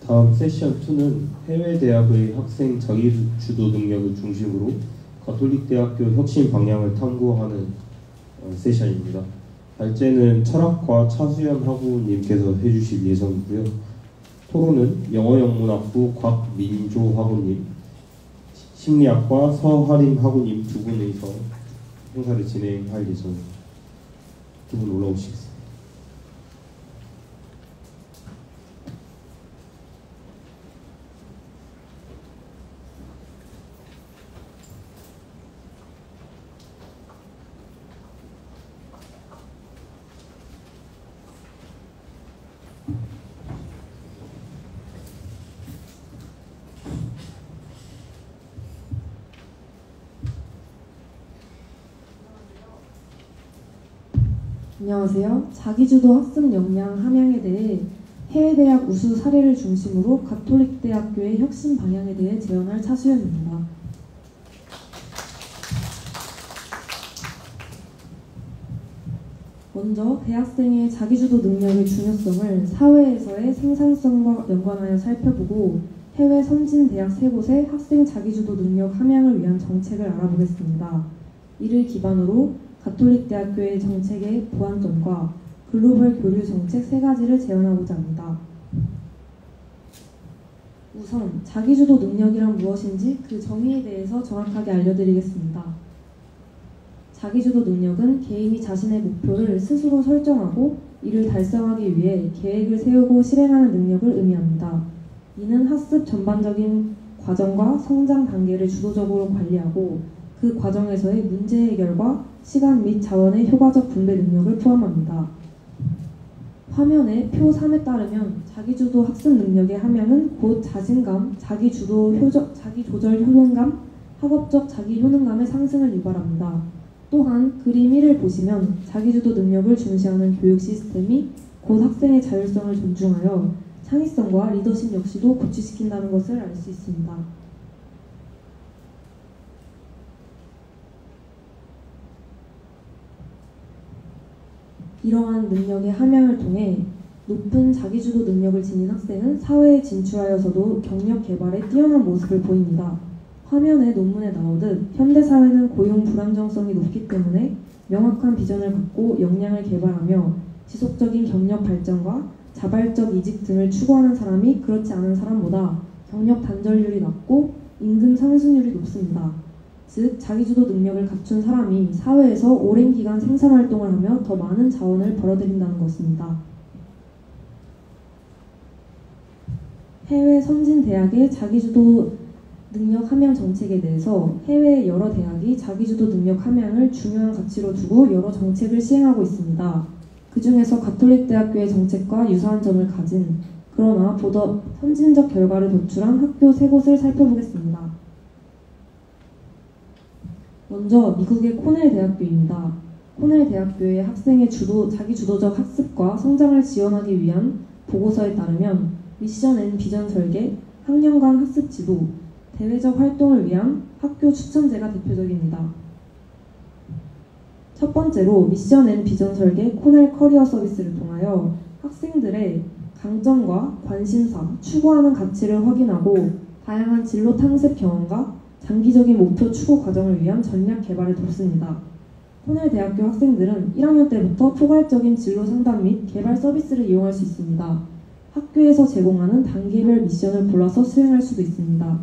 다음 세션 2는 해외 대학의 학생 자기주도 능력을 중심으로 가톨릭 대학교 혁신 방향을 탐구하는 세션입니다. 발제는 철학과 차수연 학우님께서 해주실 예정이고요. 토론은 영어영문학부 곽민조 학우님, 심리학과 서하림 학우님 두 분이서 행사를 진행할 예정입니다. 두 분 올라오시겠습니다. 안녕하세요. 자기주도 학습 역량 함양에 대해 해외대학 우수 사례를 중심으로 가톨릭 대학교의 혁신 방향에 대해 제언할 차수연입니다. 먼저 대학생의 자기주도 능력의 중요성을 사회에서의 생산성과 연관하여 살펴보고 해외 선진 대학 3곳의 학생 자기주도 능력 함양을 위한 정책을 알아보겠습니다. 이를 기반으로 가톨릭 대학교의 정책의 보완점과 글로벌 교류 정책 3가지를 제언하고자 합니다. 우선 자기주도 능력이란 무엇인지 그 정의에 대해서 정확하게 알려드리겠습니다. 자기주도 능력은 개인이 자신의 목표를 스스로 설정하고 이를 달성하기 위해 계획을 세우고 실행하는 능력을 의미합니다. 이는 학습 전반적인 과정과 성장 단계를 주도적으로 관리하고 그 과정에서의 문제 해결과 시간 및 자원의 효과적 분배 능력을 포함합니다. 화면의 표 3에 따르면 자기주도 학습 능력의 함양은 곧 자신감, 자기조절 효능감, 학업적 자기 효능감의 상승을 유발합니다. 또한 그림 1을 보시면 자기주도 능력을 중시하는 교육 시스템이 곧 학생의 자율성을 존중하여 창의성과 리더십 역시도 고취시킨다는 것을 알 수 있습니다. 이러한 능력의 함양을 통해 높은 자기주도 능력을 지닌 학생은 사회에 진출하여서도 경력 개발에 뛰어난 모습을 보입니다. 화면에 논문에 나오듯 현대사회는 고용 불안정성이 높기 때문에 명확한 비전을 갖고 역량을 개발하며 지속적인 경력 발전과 자발적 이직 등을 추구하는 사람이 그렇지 않은 사람보다 경력 단절률이 낮고 임금 상승률이 높습니다. 즉 자기주도 능력을 갖춘 사람이 사회에서 오랜 기간 생산활동을 하며 더 많은 자원을 벌어들인다는 것입니다. 해외 선진 대학의 자기주도 능력 함양 정책에 대해서 해외 여러 대학이 자기주도 능력 함양을 중요한 가치로 두고 여러 정책을 시행하고 있습니다. 그 중에서 가톨릭 대학교의 정책과 유사한 점을 가진 그러나 보다 선진적 결과를 도출한 학교 3곳을 살펴보겠습니다. 먼저 미국의 코넬 대학교입니다. 코넬 대학교의 학생의 자기주도적 학습과 성장을 지원하기 위한 보고서에 따르면 미션 앤 비전 설계, 학년간 학습 지도, 대외적 활동을 위한 학교 추천제가 대표적입니다. 첫 번째로 미션 앤 비전 설계 코넬 커리어 서비스를 통하여 학생들의 강점과 관심사, 추구하는 가치를 확인하고 다양한 진로 탐색 경험과 장기적인 목표 추구 과정을 위한 전략 개발을 돕습니다. 코넬 대학교 학생들은 1학년 때부터 포괄적인 진로 상담 및 개발 서비스를 이용할 수 있습니다. 학교에서 제공하는 단계별 미션을 골라서 수행할 수도 있습니다.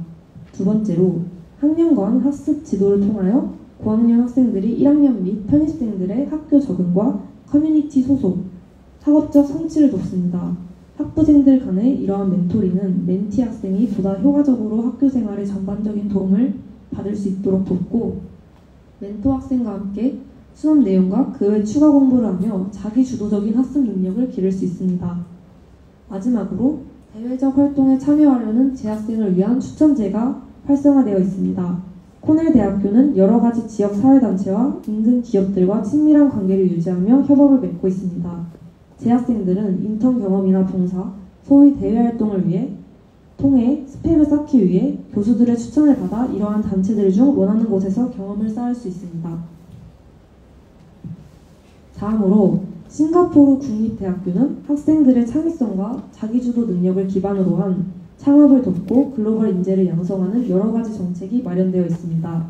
두 번째로 학년간 학습 지도를 통하여 고학년 학생들이 1학년 및 편입생들의 학교 적응과 커뮤니티 소속, 학업적 성취를 돕습니다. 학부생들 간의 이러한 멘토링은 멘티 학생이 보다 효과적으로 학교 생활에 전반적인 도움을 받을 수 있도록 돕고 멘토 학생과 함께 수업 내용과 그 외 추가 공부를 하며 자기주도적인 학습 능력을 기를 수 있습니다. 마지막으로 대외적 활동에 참여하려는 재학생을 위한 추천제가 활성화되어 있습니다. 코넬 대학교는 여러 가지 지역 사회단체와 인근 기업들과 친밀한 관계를 유지하며 협업을 맺고 있습니다. 재학생들은 인턴 경험이나 봉사, 소위 대외 활동을 통해 스펙을 쌓기 위해 교수들의 추천을 받아 이러한 단체들 중 원하는 곳에서 경험을 쌓을 수 있습니다. 다음으로 싱가포르 국립대학교는 학생들의 창의성과 자기주도 능력을 기반으로 한 창업을 돕고 글로벌 인재를 양성하는 여러 가지 정책이 마련되어 있습니다.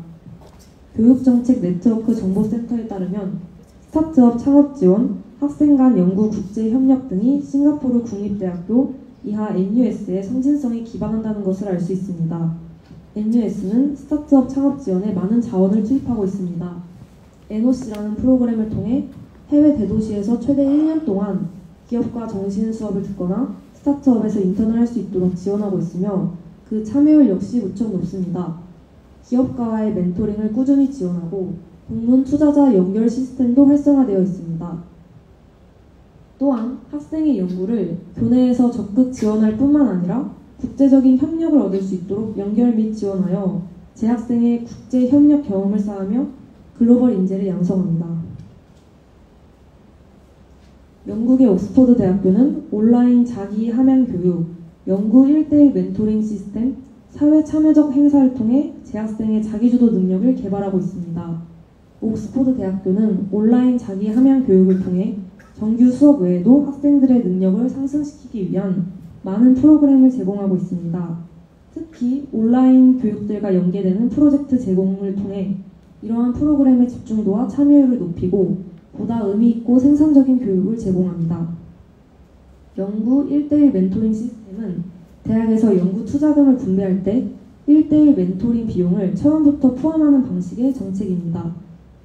교육정책 네트워크 정보센터에 따르면 스타트업 창업 지원, 학생 간 연구 국제 협력 등이 싱가포르 국립대학교 이하 NUS의 성진성에 기반한다는 것을 알 수 있습니다. NUS는 스타트업 창업 지원에 많은 자원을 투입하고 있습니다. NOC라는 프로그램을 통해 해외 대도시에서 최대 1년 동안 기업과 정시인 수업을 듣거나 스타트업에서 인턴을 할 수 있도록 지원하고 있으며 그 참여율 역시 무척 높습니다. 기업가와의 멘토링을 꾸준히 지원하고 공론 투자자 연결 시스템도 활성화되어 있습니다. 또한 학생의 연구를 교내에서 적극 지원할 뿐만 아니라 국제적인 협력을 얻을 수 있도록 연결 및 지원하여 재학생의 국제 협력 경험을 쌓으며 글로벌 인재를 양성합니다. 영국의 옥스퍼드 대학교는 온라인 자기 함양 교육, 연구 1:1 멘토링 시스템, 사회 참여적 행사를 통해 재학생의 자기주도 능력을 개발하고 있습니다. 옥스퍼드 대학교는 온라인 자기 함양 교육을 통해 정규 수업 외에도 학생들의 능력을 상승시키기 위한 많은 프로그램을 제공하고 있습니다. 특히 온라인 교육들과 연계되는 프로젝트 제공을 통해 이러한 프로그램의 집중도와 참여율을 높이고 보다 의미있고 생산적인 교육을 제공합니다. 연구 1:1 멘토링 시스템은 대학에서 연구 투자금을 분배할 때 1:1 멘토링 비용을 처음부터 포함하는 방식의 정책입니다.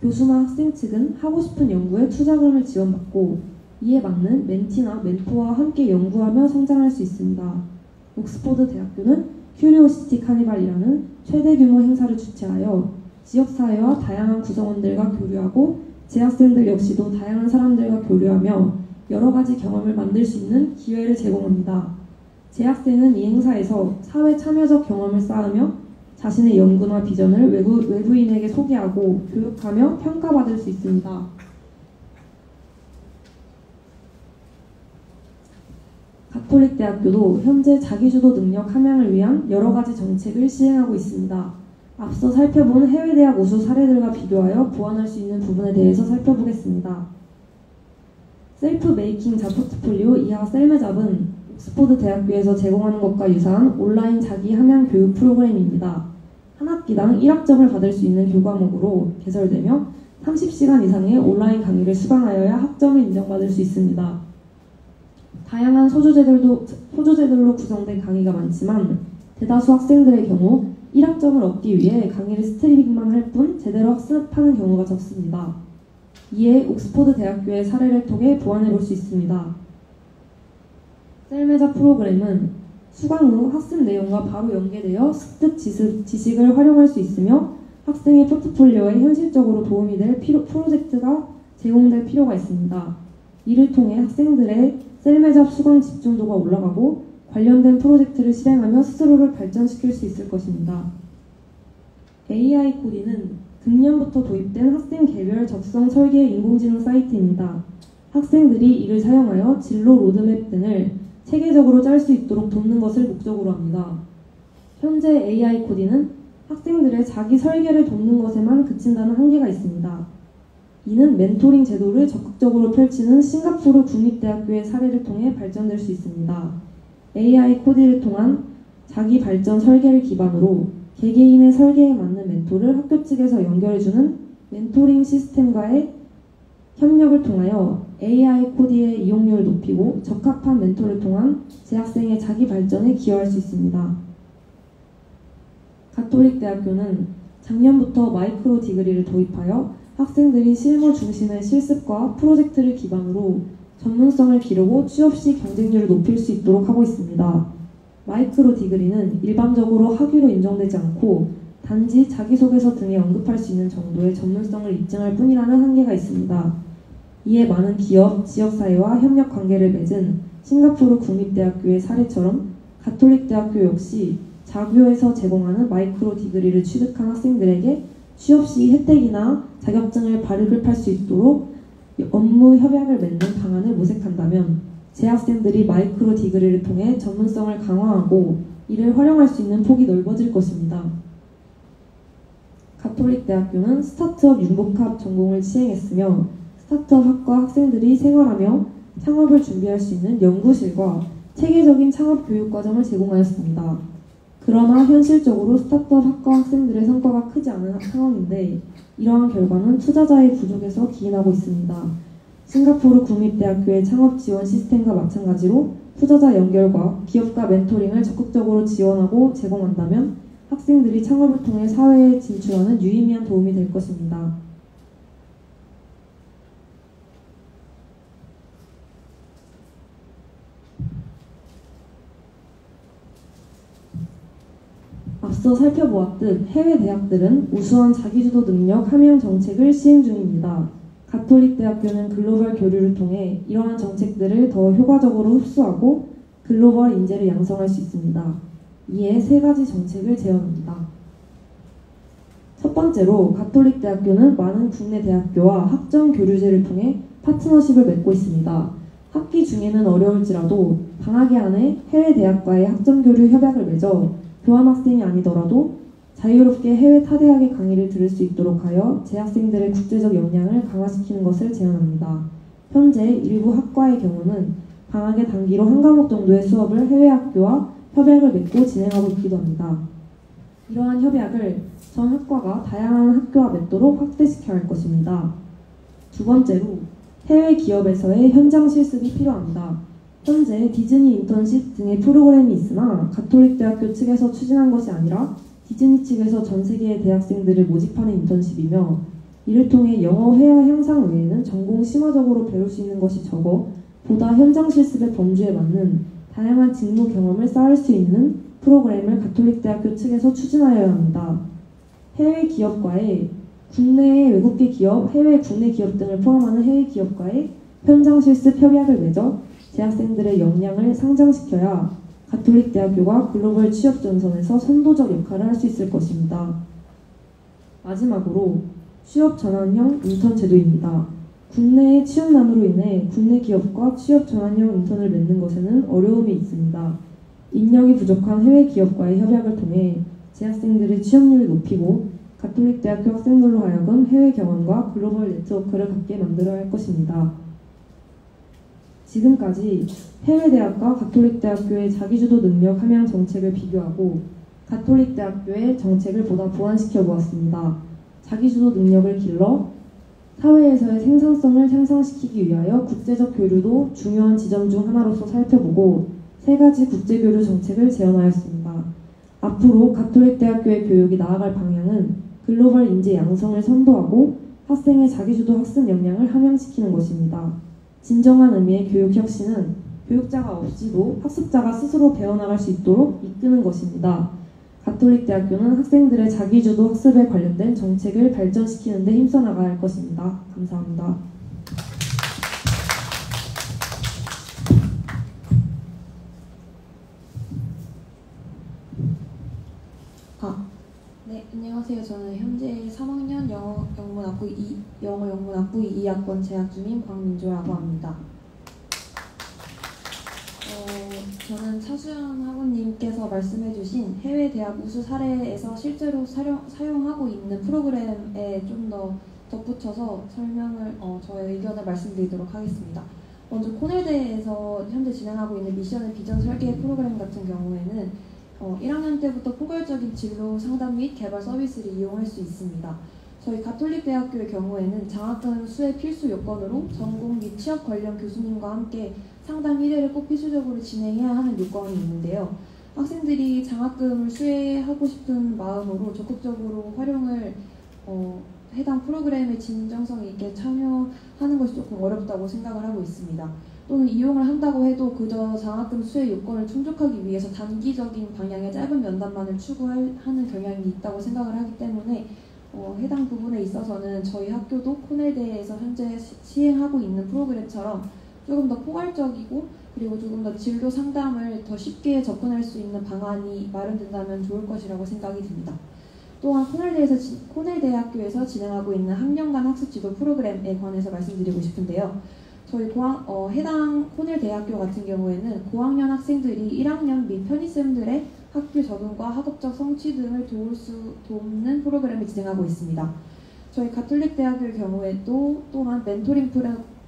교수나 학생 측은 하고 싶은 연구에 투자금을 지원받고 이에 맞는 멘티나 멘토와 함께 연구하며 성장할 수 있습니다. 옥스퍼드 대학교는 큐리오시티 카니발이라는 최대 규모 행사를 주최하여 지역사회와 다양한 구성원들과 교류하고 재학생들 역시도 다양한 사람들과 교류하며 여러 가지 경험을 만들 수 있는 기회를 제공합니다. 재학생은 이 행사에서 사회 참여적 경험을 쌓으며 자신의 연구나 비전을 외부인에게 소개하고 교육하며 평가받을 수 있습니다. 가톨릭 대학교도 현재 자기주도 능력 함양을 위한 여러 가지 정책을 시행하고 있습니다. 앞서 살펴본 해외 대학 우수 사례들과 비교하여 보완할 수 있는 부분에 대해서 살펴보겠습니다. 셀프 메이킹 잡 포트폴리오 이하 셀메잡은 옥스퍼드 대학교에서 제공하는 것과 유사한 온라인 자기 함양 교육 프로그램입니다. 한 학기당 1학점을 받을 수 있는 교과목으로 개설되며 30시간 이상의 온라인 강의를 수강하여야 학점을 인정받을 수 있습니다. 다양한 소주제들로 구성된 강의가 많지만 대다수 학생들의 경우 1학점을 얻기 위해 강의를 스트리밍만 할 뿐 제대로 학습하는 경우가 적습니다. 이에 옥스퍼드 대학교의 사례를 통해 보완해 볼 수 있습니다. 셀메자 프로그램은 수강 후 학습 내용과 바로 연계되어 습득 지식을 활용할 수 있으며 학생의 포트폴리오에 현실적으로 도움이 될 프로젝트가 제공될 필요가 있습니다. 이를 통해 학생들의 셀메자 수강 집중도가 올라가고 관련된 프로젝트를 실행하며 스스로를 발전시킬 수 있을 것입니다. AI 코디는 금년부터 도입된 학생 개별 적성 설계 인공지능 사이트입니다. 학생들이 이를 사용하여 진로 로드맵 등을 체계적으로 짤 수 있도록 돕는 것을 목적으로 합니다. 현재 AI 코디는 학생들의 자기 설계를 돕는 것에만 그친다는 한계가 있습니다. 이는 멘토링 제도를 적극적으로 펼치는 싱가포르 국립대학교의 사례를 통해 발전될 수 있습니다. AI 코디를 통한 자기 발전 설계를 기반으로 개개인의 설계에 맞는 멘토를 학교 측에서 연결해주는 멘토링 시스템과의 협력을 통하여 AI 코디의 이용률을 높이고 적합한 멘토를 통한 재학생의 자기 발전에 기여할 수 있습니다. 가톨릭 대학교는 작년부터 마이크로 디그리를 도입하여 학생들이 실무 중심의 실습과 프로젝트를 기반으로 전문성을 기르고 취업 시 경쟁률을 높일 수 있도록 하고 있습니다. 마이크로 디그리는 일반적으로 학위로 인정되지 않고 단지 자기소개서 등에 언급할 수 있는 정도의 전문성을 입증할 뿐이라는 한계가 있습니다. 이에 많은 기업, 지역사회와 협력 관계를 맺은 싱가포르 국립대학교의 사례처럼 가톨릭 대학교 역시 자교에서 제공하는 마이크로 디그리를 취득한 학생들에게 취업 시 혜택이나 자격증을 발급할 수 있도록 업무 협약을 맺는 방안을 모색한다면 재학생들이 마이크로 디그리를 통해 전문성을 강화하고 이를 활용할 수 있는 폭이 넓어질 것입니다. 가톨릭 대학교는 스타트업 융복합 전공을 시행했으며 스타트업 학과 학생들이 생활하며 창업을 준비할 수 있는 연구실과 체계적인 창업 교육 과정을 제공하였습니다. 그러나 현실적으로 스타트업 학과 학생들의 성과가 크지 않은 상황인데 이러한 결과는 투자자의 부족에서 기인하고 있습니다. 싱가포르 국립대학교의 창업 지원 시스템과 마찬가지로 투자자 연결과 기업가 멘토링을 적극적으로 지원하고 제공한다면 학생들이 창업을 통해 사회에 진출하는 유의미한 도움이 될 것입니다. 앞서 살펴보았듯 해외 대학들은 우수한 자기주도 능력 함양 정책을 시행 중입니다. 가톨릭 대학교는 글로벌 교류를 통해 이러한 정책들을 더 효과적으로 흡수하고 글로벌 인재를 양성할 수 있습니다. 이에 세 가지 정책을 제언합니다. 첫 번째로 가톨릭 대학교는 많은 국내 대학교와 학점 교류제를 통해 파트너십을 맺고 있습니다. 학기 중에는 어려울지라도 방학기 안에 해외 대학과의 학점 교류 협약을 맺어 교환학생이 아니더라도 자유롭게 해외 타 대학의 강의를 들을 수 있도록 하여 재학생들의 국제적 역량을 강화시키는 것을 제안합니다. 현재 일부 학과의 경우는 방학의 단기로 한 과목 정도의 수업을 해외 학교와 협약을 맺고 진행하고 있기도 합니다. 이러한 협약을 전 학과가 다양한 학교와 맺도록 확대시켜야 할 것입니다. 두 번째로 해외 기업에서의 현장 실습이 필요합니다. 현재 디즈니 인턴십 등의 프로그램이 있으나 가톨릭 대학교 측에서 추진한 것이 아니라 디즈니 측에서 전 세계의 대학생들을 모집하는 인턴십이며 이를 통해 영어 회화 향상 외에는 전공 심화적으로 배울 수 있는 것이 적어 보다 현장 실습의 범주에 맞는 다양한 직무 경험을 쌓을 수 있는 프로그램을 가톨릭 대학교 측에서 추진하여야 합니다. 해외 기업과의 국내의 외국계 기업, 해외 국내 기업 등을 포함하는 해외 기업과의 현장 실습 협약을 맺어 재학생들의 역량을 상장시켜야 가톨릭 대학교가 글로벌 취업 전선에서 선도적 역할을 할 수 있을 것입니다. 마지막으로 취업 전환형 인턴 제도입니다. 국내의 취업난으로 인해 국내 기업과 취업 전환형 인턴을 맺는 것에는 어려움이 있습니다. 인력이 부족한 해외 기업과의 협약을 통해 재학생들의 취업률을 높이고 가톨릭 대학교 학생들로 하여금 해외 경험과 글로벌 네트워크를 갖게 만들어야 할 것입니다. 지금까지 해외 대학과 가톨릭 대학교의 자기주도 능력 함양 정책을 비교하고 가톨릭 대학교의 정책을 보다 보완시켜 보았습니다. 자기주도 능력을 길러 사회에서의 생산성을 향상시키기 위하여 국제적 교류도 중요한 지점 중 하나로서 살펴보고 세 가지 국제교류 정책을 제언하였습니다. 앞으로 가톨릭 대학교의 교육이 나아갈 방향은 글로벌 인재 양성을 선도하고 학생의 자기주도 학습 역량을 함양시키는 것입니다. 진정한 의미의 교육 혁신은 교육자가 없이도 학습자가 스스로 배워나갈 수 있도록 이끄는 것입니다. 가톨릭 대학교는 학생들의 자기주도 학습에 관련된 정책을 발전시키는 데 힘써 나가야 할 것입니다. 감사합니다. 네, 안녕하세요. 저는 현재 3학년 영어 영문학부 2학번 재학 중인 광민조라고 합니다. 저는 차수연 학우님께서 말씀해주신 해외 대학 우수 사례에서 실제로 사용하고 있는 프로그램에 좀 더 덧붙여서 저의 의견을 말씀드리도록 하겠습니다. 먼저 코넬대에서 현재 진행하고 있는 미션 앤 비전 설계 프로그램 같은 경우에는 1학년 때부터 포괄적인 진로 상담 및 개발 서비스를 이용할 수 있습니다. 저희 가톨릭 대학교의 경우에는 장학금 수혜 필수 요건으로 전공 및 취업 관련 교수님과 함께 상담 1회를 꼭 필수적으로 진행해야 하는 요건이 있는데요. 학생들이 장학금을 수혜하고 싶은 마음으로 적극적으로 활용을 해당 프로그램에 진정성 있게 참여하는 것이 조금 어렵다고 생각을 하고 있습니다. 또는 이용을 한다고 해도 그저 장학금 수혜 요건을 충족하기 위해서 단기적인 방향의 짧은 면담만을 추구하는 경향이 있다고 생각을 하기 때문에 해당 부분에 있어서는 저희 학교도 코넬대에서 현재 시행하고 있는 프로그램처럼 조금 더 포괄적이고 그리고 조금 더 진로 상담을 더 쉽게 접근할 수 있는 방안이 마련된다면 좋을 것이라고 생각이 듭니다. 또한 코넬대학교에서 진행하고 있는 학년간 학습 지도 프로그램에 관해서 말씀드리고 싶은데요. 저희 해당 코넬대학교 같은 경우에는 고학년 학생들이 1학년 및 편입생들의 학교 적응과 학업적 성취 등을 돕는 프로그램을 진행하고 있습니다. 저희 가톨릭 대학교의 경우에도 또한 멘토링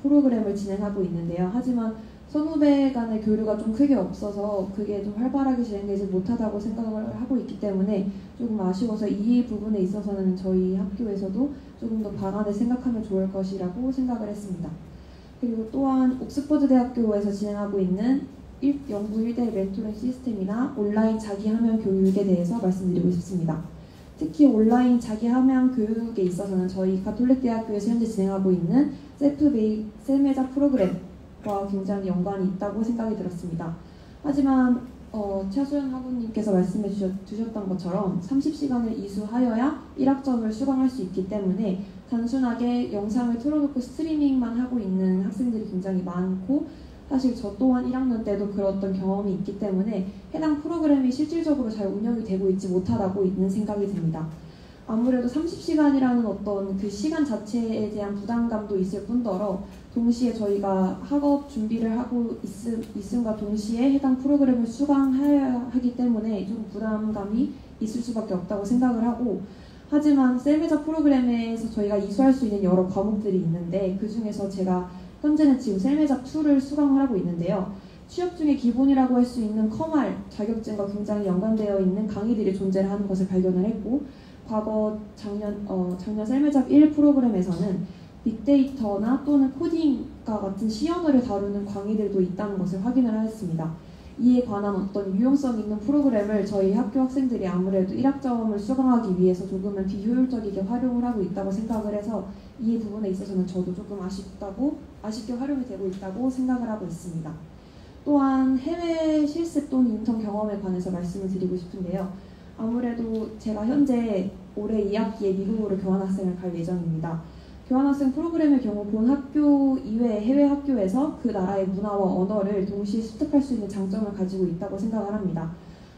프로그램을 진행하고 있는데요. 하지만 선후배 간의 교류가 좀 크게 없어서 그게 좀 활발하게 진행되지 못하다고 생각을 하고 있기 때문에 조금 아쉬워서 이 부분에 있어서는 저희 학교에서도 조금 더 방안을 생각하면 좋을 것이라고 생각을 했습니다. 그리고 또한 옥스퍼드 대학교에서 진행하고 있는 영구 1대1 멘토링 시스템이나 온라인 자기함양 교육에 대해서 말씀드리고 싶습니다. 특히 온라인 자기함양 교육에 있어서는 저희 가톨릭 대학교에서 현재 진행하고 있는 셀메자 프로그램과 굉장히 연관이 있다고 생각이 들었습니다. 하지만 차수연 학우님께서 말씀해 주셨던 것처럼 30시간을 이수하여야 1학점을 수강할 수 있기 때문에 단순하게 영상을 틀어놓고 스트리밍만 하고 있는 학생들이 굉장히 많고, 사실 저 또한 1학년 때도 그랬던 경험이 있기 때문에 해당 프로그램이 실질적으로 잘 운영이 되고 있지 못하다고 있는 생각이 듭니다. 아무래도 30시간이라는 어떤 그 시간 자체에 대한 부담감도 있을 뿐더러 동시에 저희가 학업 준비를 하고 있음과 동시에 해당 프로그램을 수강해야 하기 때문에 좀 부담감이 있을 수밖에 없다고 생각을 하고, 하지만 셀메자 프로그램에서 저희가 이수할 수 있는 여러 과목들이 있는데 그 중에서 제가 현재는 지금 셀메자 2를 수강을 하고 있는데요. 취업 중에 기본이라고 할 수 있는 커말 자격증과 굉장히 연관되어 있는 강의들이 존재를 하는 것을 발견을 했고, 과거 작년 셀메자 1 프로그램에서는 빅데이터나 또는 코딩과 같은 시언어를 다루는 강의들도 있다는 것을 확인을 하였습니다. 이에 관한 어떤 유용성 있는 프로그램을 저희 학교 학생들이 아무래도 1학점을 수강하기 위해서 조금은 비효율적이게 활용을 하고 있다고 생각을 해서 이 부분에 있어서는 저도 조금 아쉽게 활용이 되고 있다고 생각을 하고 있습니다. 또한 해외 실습 또는 인턴 경험에 관해서 말씀을 드리고 싶은데요. 아무래도 제가 현재 올해 2학기에 미국으로 교환학생을 갈 예정입니다. 교환학생 프로그램의 경우 본 학교 이외의 해외 학교에서 그 나라의 문화와 언어를 동시에 습득할 수 있는 장점을 가지고 있다고 생각을 합니다.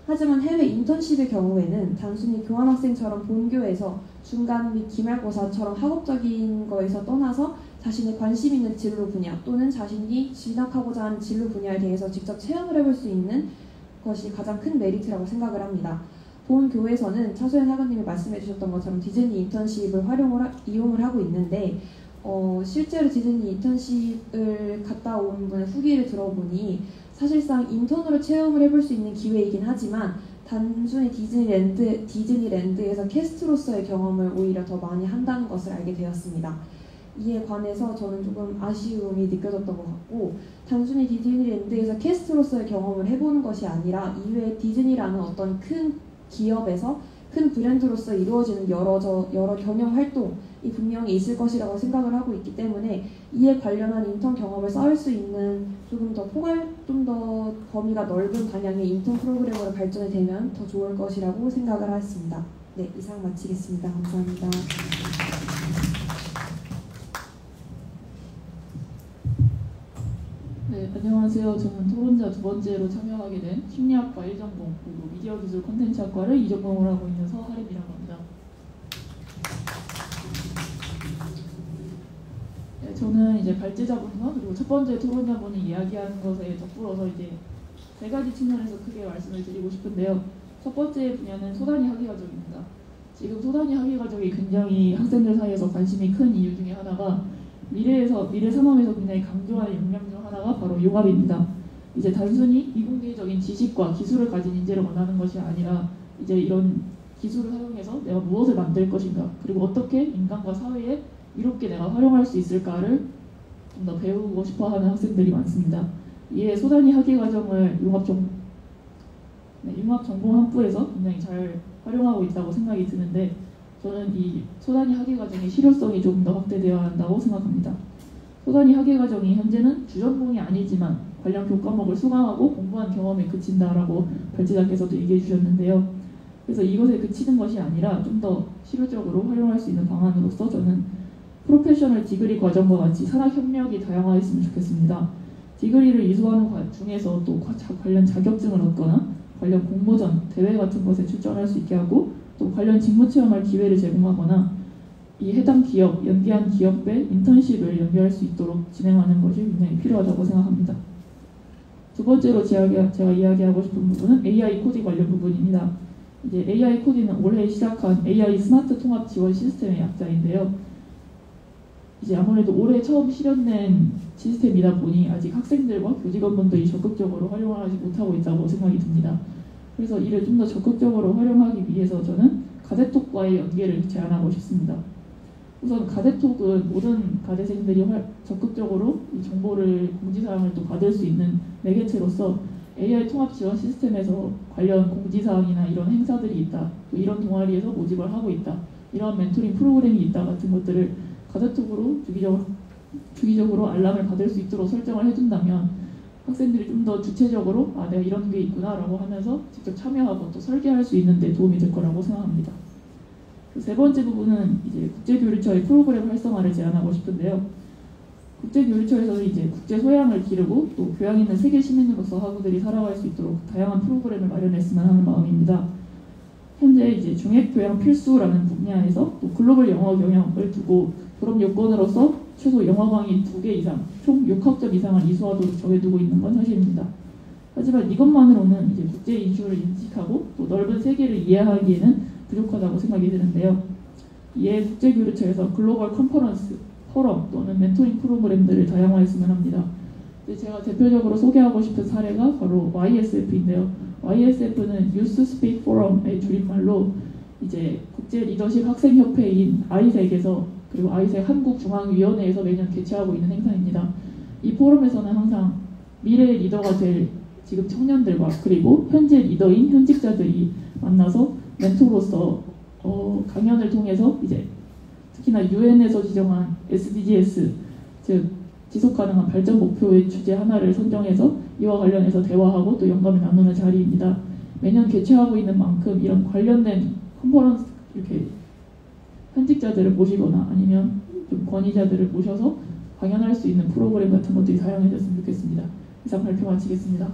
하지만 해외 인턴십의 경우에는 단순히 교환학생처럼 본교에서 중간 및 기말고사처럼 학업적인 거에서 떠나서 자신의 관심 있는 진로 분야 또는 자신이 진학하고자 하는 진로 분야에 대해서 직접 체험을 해볼 수 있는 것이 가장 큰 메리트라고 생각을 합니다. 본 교회에서는 차소연 학원님이 말씀해 주셨던 것처럼 디즈니 인턴십을 이용을 하고 있는데 실제로 디즈니 인턴십을 갔다 온 분의 후기를 들어보니 사실상 인턴으로 체험을 해볼 수 있는 기회이긴 하지만 단순히 디즈니랜드에서 캐스트로서의 경험을 오히려 더 많이 한다는 것을 알게 되었습니다. 이에 관해서 저는 조금 아쉬움이 느껴졌던 것 같고, 단순히 디즈니랜드에서 캐스트로서의 경험을 해보는 것이 아니라 이외에 디즈니라는 어떤 큰 기업에서 큰 브랜드로서 이루어지는 여러 경영 활동이 분명히 있을 것이라고 생각을 하고 있기 때문에 이에 관련한 인턴 경험을 쌓을 수 있는 좀 더 범위가 넓은 방향의 인턴 프로그램으로 발전이 되면 더 좋을 것이라고 생각을 했습니다. 네, 이상 마치겠습니다. 감사합니다. 네, 안녕하세요. 저는 토론자 두 번째로 참여하게 된 심리학과 1전공 그리고 미디어기술 콘텐츠학과를 2전공을 하고 있는 서하림이라고 합니다. 네, 저는 이제 발제자분과 그리고 첫 번째 토론자분이 이야기하는 것에 덧불어서 이제 세 가지 측면에서 크게 말씀을 드리고 싶은데요. 첫 번째 분야는 소단위 학위과정입니다. 지금 소단위 학위과정이 굉장히 학생들 사이에서 관심이 큰 이유 중에 하나가 미래 산업에서 굉장히 강조하는 역량 중 하나가 바로 융합입니다. 이제 단순히 이공계적인 지식과 기술을 가진 인재를 원하는 것이 아니라 이제 이런 기술을 사용해서 내가 무엇을 만들 것인가, 그리고 어떻게 인간과 사회에 이롭게 내가 활용할 수 있을까를 좀 더 배우고 싶어하는 학생들이 많습니다. 이에 소단위 학위과정을 융합전공학부에서 굉장히 잘 활용하고 있다고 생각이 드는데, 저는 이 소단위 학위과정의 실효성이 조금 더 확대되어야 한다고 생각합니다. 소단위 학위과정이 현재는 주전공이 아니지만 관련 교과목을 수강하고 공부한 경험에 그친다라고 발제자께서도 얘기해 주셨는데요. 그래서 이것에 그치는 것이 아니라 좀 더 실효적으로 활용할 수 있는 방안으로서 저는 프로페셔널 디그리 과정과 같이 산학협력이 다양화했으면 좋겠습니다. 디그리를 이수하는 중에서 또 관련 자격증을 얻거나 관련 공모전, 대회 같은 것에 출전할 수 있게 하고 또 관련 직무 체험할 기회를 제공하거나 이 해당 기업, 연계한 기업의 인턴십을 연계할 수 있도록 진행하는 것이 굉장히 필요하다고 생각합니다. 두 번째로 제가 이야기하고 싶은 부분은 AI 코딩 관련 부분입니다. 이제 AI 코디는 올해 시작한 AI 스마트 통합 지원 시스템의 약자인데요. 이제 아무래도 올해 처음 실현된 시스템이다 보니 아직 학생들과 교직원분들이 적극적으로 활용하지 못하고 있다고 생각이 듭니다. 그래서 이를 좀 더 적극적으로 활용하기 위해서 저는 가데톡과의 연계를 제안하고 싶습니다. 우선 가데톡은 모든 가대생들이 적극적으로 이 정보를 공지사항을 또 받을 수 있는 매개체로서 AI 통합 지원 시스템에서 관련 공지사항이나 이런 행사들이 있다, 또 이런 동아리에서 모집을 하고 있다, 이런 멘토링 프로그램이 있다 같은 것들을 가데톡으로 주기적으로 알람을 받을 수 있도록 설정을 해준다면 학생들이 좀 더 주체적으로 내가 이런 게 있구나 라고 하면서 직접 참여하고 또 설계할 수 있는 데 도움이 될 거라고 생각합니다. 세 번째 부분은 이제 국제교류처의 프로그램 활성화를 제안하고 싶은데요. 국제교류처에서는 이제 국제 소양을 기르고 또 교양 있는 세계 시민으로서 학우들이 살아갈 수 있도록 다양한 프로그램을 마련했으면 하는 마음입니다. 현재 이제 중액 교양 필수라는 분야에서 또 글로벌 영어 경영을 두고 졸업 요건으로서 최소 영어 강의 2개 이상, 총 6학점 이상을 이수하도록 정해두고 있는 건 사실입니다. 하지만 이것만으로는 이제 국제 인식을 인식하고 또 넓은 세계를 이해하기에는 부족하다고 생각이 드는데요. 이에 국제교류처에서 글로벌 컨퍼런스, 포럼 또는 멘토링 프로그램들을 다양화했으면 합니다. 제가 대표적으로 소개하고 싶은 사례가 바로 YSF인데요. YSF는 Youth Speak Forum의 줄임말로 이제 국제 리더십 학생협회인 아이색에서 그리고 아이색 한국중앙위원회에서 매년 개최하고 있는 행사입니다. 이 포럼에서는 항상 미래의 리더가 될 지금 청년들과 그리고 현재 리더인 현직자들이 만나서 멘토로서 강연을 통해서 이제 특히나 유엔에서 지정한 SDGs, 즉 지속가능한 발전 목표의 주제 하나를 선정해서 이와 관련해서 대화하고 또 영감을 나누는 자리입니다. 매년 개최하고 있는 만큼 이런 관련된 컨퍼런스 이렇게 현직자들을 모시거나 아니면 좀 권위자들을 모셔서 강연할 수 있는 프로그램 같은 것들이 다양해졌으면 좋겠습니다. 이상 발표 마치겠습니다.